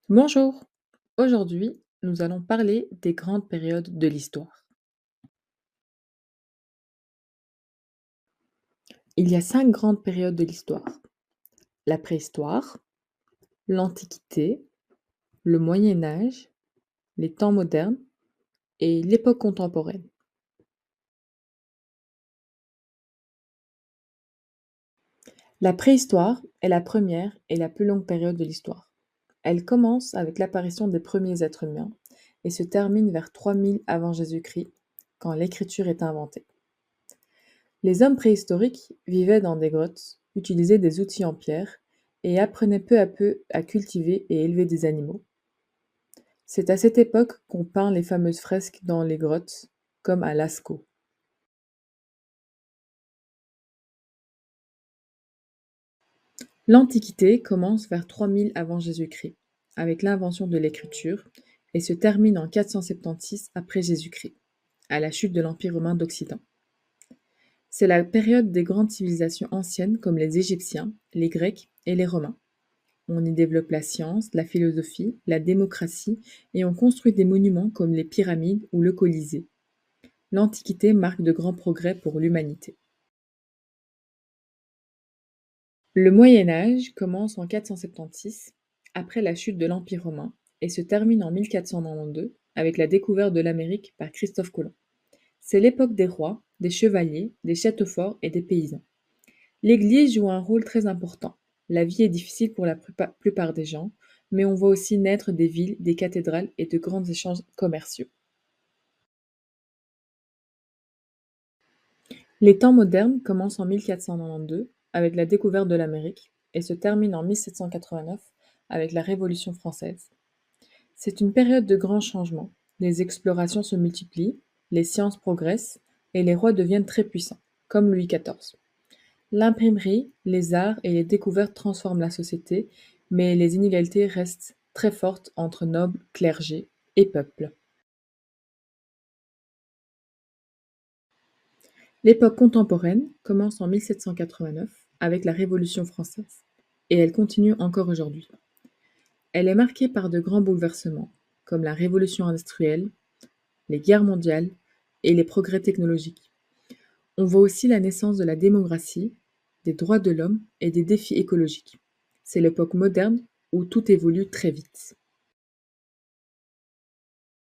Bonjour, aujourd'hui nous allons parler des grandes périodes de l'histoire. Il y a 5 grandes périodes de l'histoire. La préhistoire, l'Antiquité, le Moyen Âge, les temps modernes et l'époque contemporaine. La préhistoire est la première et la plus longue période de l'histoire. Elle commence avec l'apparition des premiers êtres humains et se termine vers 3000 avant Jésus-Christ, quand l'écriture est inventée. Les hommes préhistoriques vivaient dans des grottes, utilisaient des outils en pierre et apprenaient peu à peu à cultiver et élever des animaux. C'est à cette époque qu'on peint les fameuses fresques dans les grottes, comme à Lascaux. L'Antiquité commence vers 3000 avant Jésus-Christ, avec l'invention de l'écriture, et se termine en 476 après Jésus-Christ, à la chute de l'Empire romain d'Occident. C'est la période des grandes civilisations anciennes comme les Égyptiens, les Grecs et les Romains. On y développe la science, la philosophie, la démocratie et on construit des monuments comme les pyramides ou le Colisée. L'Antiquité marque de grands progrès pour l'humanité. Le Moyen Âge commence en 476, après la chute de l'Empire romain, et se termine en 1492 avec la découverte de l'Amérique par Christophe Colomb. C'est l'époque des rois, des chevaliers, des châteaux forts et des paysans. L'Église joue un rôle très important. La vie est difficile pour la plupart des gens, mais on voit aussi naître des villes, des cathédrales et de grands échanges commerciaux. Les temps modernes commencent en 1492 avec la découverte de l'Amérique et se terminent en 1789 avec la Révolution française. C'est une période de grands changements. Les explorations se multiplient, les sciences progressent et les rois deviennent très puissants, comme Louis XIV. L'imprimerie, les arts et les découvertes transforment la société, mais les inégalités restent très fortes entre nobles, clergé et peuple. L'époque contemporaine commence en 1789 avec la Révolution française, et elle continue encore aujourd'hui. Elle est marquée par de grands bouleversements, comme la révolution industrielle, les guerres mondiales et les progrès technologiques. On voit aussi la naissance de la démocratie, des droits de l'homme et des défis écologiques. C'est l'époque moderne où tout évolue très vite.